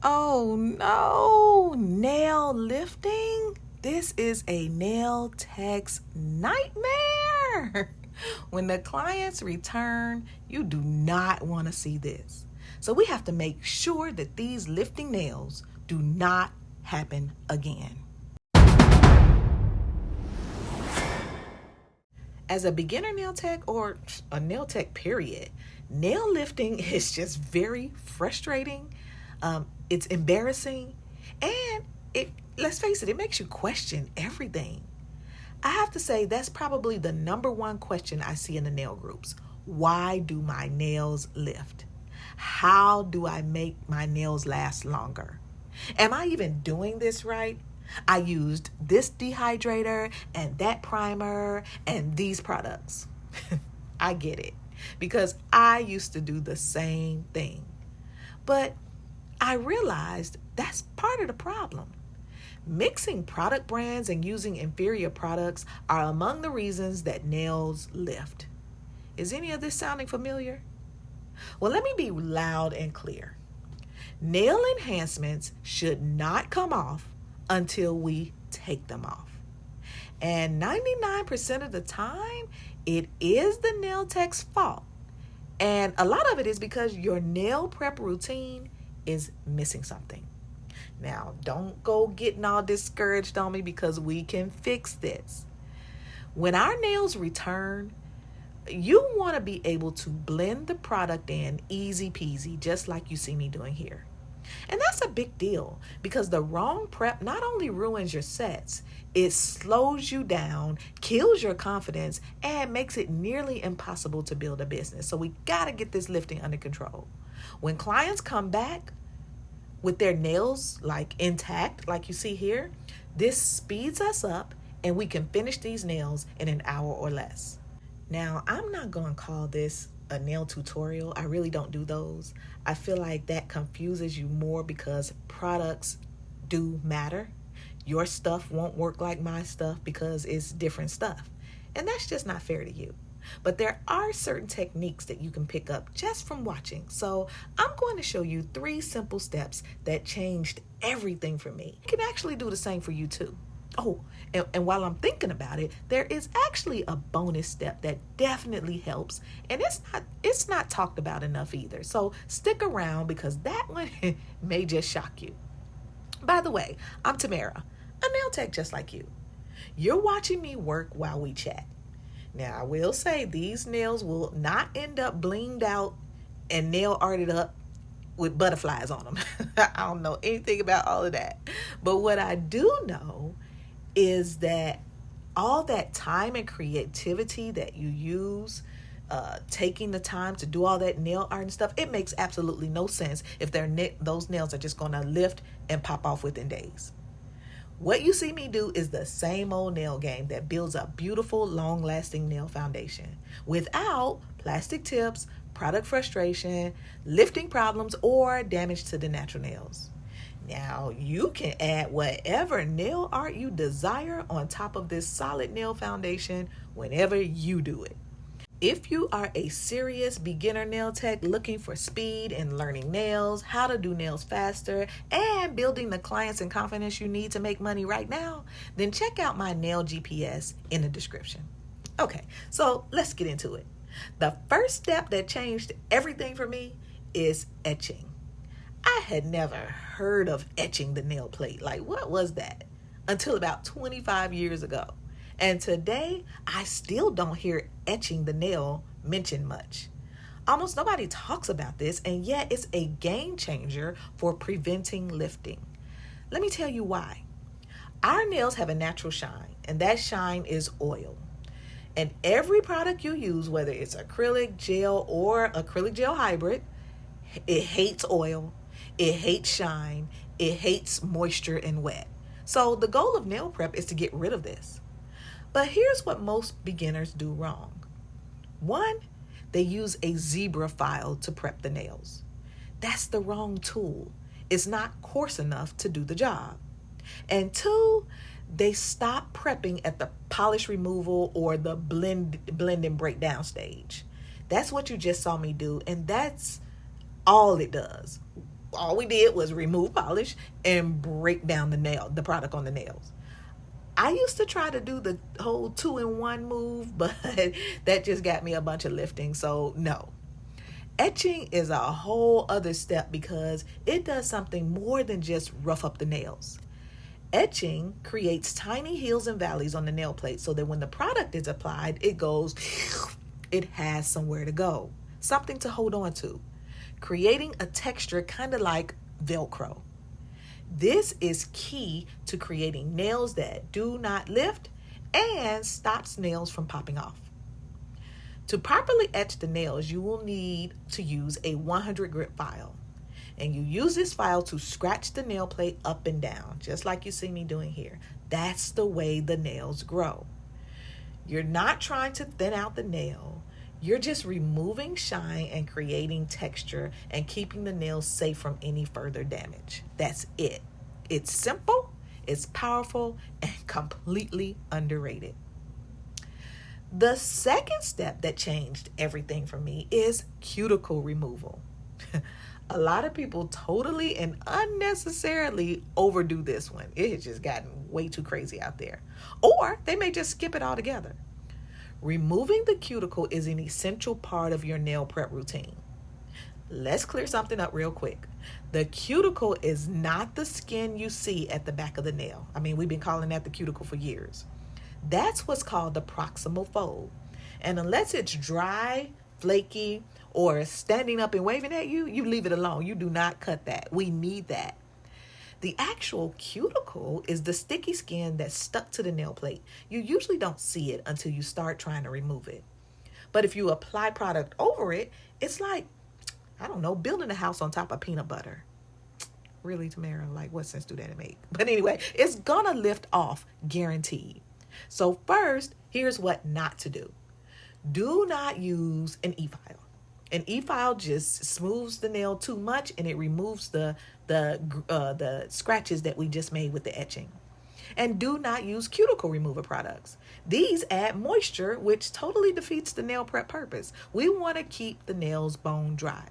Oh no, nail lifting? This is a nail tech's nightmare. When the clients return, you do not want to see this. So we have to make sure that these lifting nails do not happen again. As a beginner nail tech or a nail tech period, nail lifting is just very frustrating. It's embarrassing, and let's face it, it makes you question everything. I have to say that's probably the number one question I see in the nail groups. Why do my nails lift? How do I make my nails last longer? Am I even doing this right? I used this dehydrator and that primer and these products. I get it, because I used to do the same thing. But I realized that's part of the problem. Mixing product brands and using inferior products are among the reasons that nails lift. Is any of this sounding familiar? Well, let me be loud and clear. Nail enhancements should not come off until we take them off. And 99% of the time, it is the nail tech's fault. And a lot of it is because your nail prep routine is missing something. Now, don't go getting all discouraged on me, because we can fix this. When our nails return, you want to be able to blend the product in easy peasy, just like you see me doing here. And that's a big deal, because the wrong prep not only ruins your sets, it slows you down, kills your confidence, and makes it nearly impossible to build a business. So we got to get this lifting under control. When clients come back with their nails like intact, like you see here, this speeds us up and we can finish these nails in an hour or less. Now, I'm not going to call this a nail tutorial. I really don't do those. I feel like that confuses you more, because products do matter. Your stuff won't work like my stuff because it's different stuff. And that's just not fair to you. But there are certain techniques that you can pick up just from watching. So I'm going to show you 3 simple steps that changed everything for me. You can actually do the same for you too. Oh, and while I'm thinking about it, there is actually a bonus step that definitely helps, and it's not talked about enough either. So stick around, because that one may just shock you. By the way, I'm Tamara, a nail tech just like you. You're watching me work while we chat. Now, I will say these nails will not end up blinged out and nail arted up with butterflies on them. I don't know anything about all of that. But what I do know is that all that time and creativity that you use, taking the time to do all that nail art and stuff, it makes absolutely no sense if those nails are just going to lift and pop off within days. What you see me do is the same old nail game that builds a beautiful, long-lasting nail foundation without plastic tips, product frustration, lifting problems, or damage to the natural nails. Now, you can add whatever nail art you desire on top of this solid nail foundation whenever you do it. If you are a serious beginner nail tech looking for speed in learning nails, how to do nails faster, and building the clients and confidence you need to make money right now, then check out my nail GPS in the description. Okay, so let's get into it. The first step that changed everything for me is etching. I had never heard of etching the nail plate. Like, what was that? Until about 25 years ago. And today, I still don't hear etching the nail mentioned much. Almost nobody talks about this, and yet it's a game changer for preventing lifting. Let me tell you why. Our nails have a natural shine, and that shine is oil. And every product you use, whether it's acrylic gel or acrylic gel hybrid, it hates oil, it hates shine, it hates moisture and wet. So the goal of nail prep is to get rid of this. But here's what most beginners do wrong. 1, they use a zebra file to prep the nails. That's the wrong tool. It's not coarse enough to do the job. And 2, they stop prepping at the polish removal or the blend and breakdown stage. That's what you just saw me do, and that's all it does. all we did was remove polish and break down the product on the nails. I used to try to do the whole 2-in-1 move, but that just got me a bunch of lifting. So no. Etching is a whole other step because it does something more than just rough up the nails. Etching creates tiny hills and valleys on the nail plate so that when the product is applied, it has somewhere to go, something to hold on to, creating a texture kind of like Velcro. This is key to creating nails that do not lift and stops nails from popping off. To properly etch the nails, you will need to use a 100 grit file. And you use this file to scratch the nail plate up and down, just like you see me doing here. That's the way the nails grow. You're not trying to thin out the nail. You're just removing shine and creating texture and keeping the nails safe from any further damage. That's it. It's simple, it's powerful, and completely underrated. The second step that changed everything for me is cuticle removal. A lot of people totally and unnecessarily overdo this one. It has just gotten way too crazy out there. Or they may just skip it altogether. Removing the cuticle is an essential part of your nail prep routine. Let's clear something up real quick. The cuticle is not the skin you see at the back of the nail. I mean, we've been calling that the cuticle for years. That's what's called the proximal fold. And unless it's dry, flaky, or standing up and waving at you, you leave it alone. You do not cut that. We need that. The actual cuticle is the sticky skin that's stuck to the nail plate. You usually don't see it until you start trying to remove it. But if you apply product over it, it's like, I don't know, building a house on top of peanut butter. Really, Tamara? Like, what sense do that make? But anyway, it's gonna lift off, guaranteed. So first, here's what not to do. Do not use an e-file. An e-file just smooths the nail too much and it removes the scratches that we just made with the etching. And do not use cuticle remover products. These add moisture, which totally defeats the nail prep purpose. We want to keep the nails bone dry.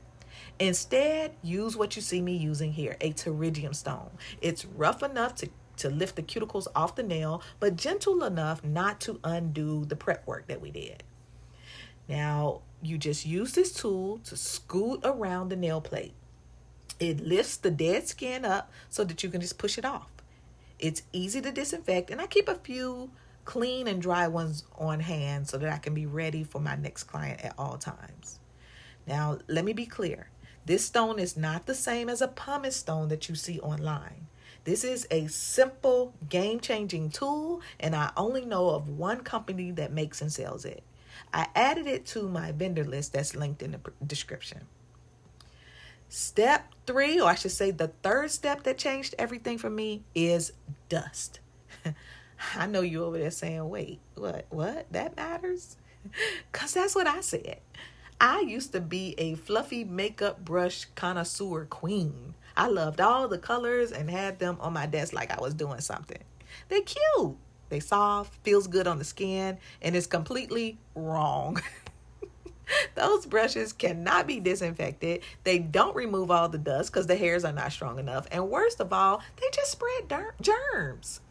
Instead, use what you see me using here, a pterygium stone. It's rough enough to lift the cuticles off the nail, but gentle enough not to undo the prep work that we did. Now, you just use this tool to scoot around the nail plate. It lifts the dead skin up so that you can just push it off. It's easy to disinfect, and I keep a few clean and dry ones on hand so that I can be ready for my next client at all times. Now, let me be clear. This stone is not the same as a pumice stone that you see online. This is a simple, game-changing tool, and I only know of one company that makes and sells it. I added it to my vendor list that's linked in the description. Step 3, or I should say the third step that changed everything for me, is dust. I know you over there saying, wait, what? That matters? Because that's what I said. I used to be a fluffy makeup brush connoisseur queen. I loved all the colors and had them on my desk like I was doing something. They're cute. They soft, feels good on the skin, and it's completely wrong. Those brushes cannot be disinfected. They don't remove all the dust because the hairs are not strong enough. And worst of all, they just spread germs.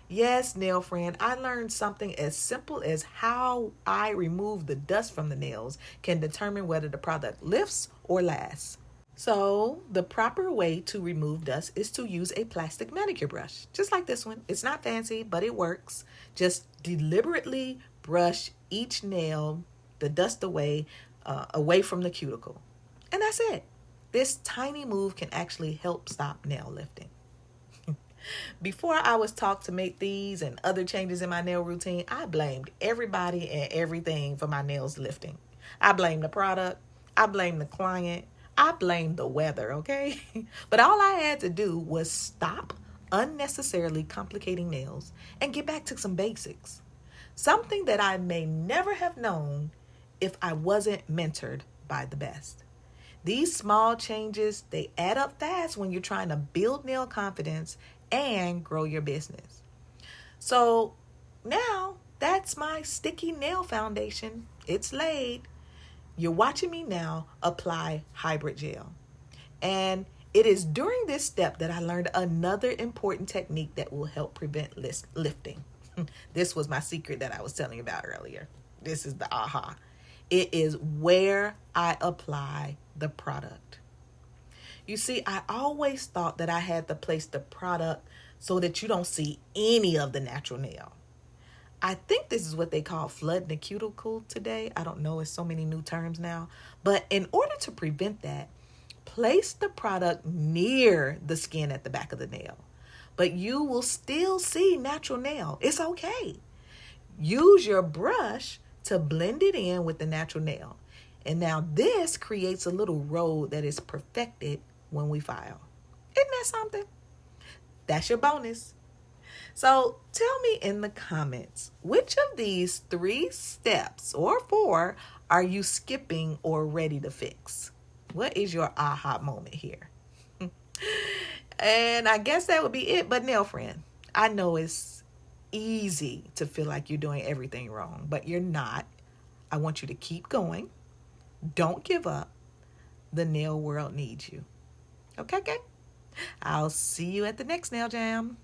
Yes, nail friend, I learned something as simple as how I remove the dust from the nails can determine whether the product lifts or lasts. So the proper way to remove dust is to use a plastic manicure brush, just like this one. It's not fancy, but it works. Just deliberately brush each nail, the dust away from the cuticle. And that's it. This tiny move can actually help stop nail lifting. Before I was taught to make these and other changes in my nail routine, I blamed everybody and everything for my nails lifting. I blamed the product. I blamed the client. I blamed the weather, okay? But all I had to do was stop unnecessarily complicating nails and get back to some basics. Something that I may never have known if I wasn't mentored by the best. These small changes, they add up fast when you're trying to build nail confidence and grow your business. So now that's my sticky nail foundation. It's laid. You're watching me now apply hybrid gel. And It is during this step that I learned another important technique that will help prevent lifting. This was my secret that I was telling you about earlier. This is the aha. It is where I apply the product. You see, I always thought that I had to place the product so that you don't see any of the natural nail. I think this is what they call flooding the cuticle today. I don't know, it's so many new terms now. But in order to prevent that, place the product near the skin at the back of the nail. But you will still see natural nail. It's okay. Use your brush to blend it in with the natural nail. And now this creates a little road that is perfected when we file. Isn't that something? That's your bonus. So tell me in the comments, which of these 3 steps or 4 are you skipping or ready to fix? What is your aha moment here? And I guess that would be it. But nail friend, I know it's easy to feel like you're doing everything wrong, but you're not. I want you to keep going. Don't give up. The nail world needs you. Okay? I'll see you at the next nail jam.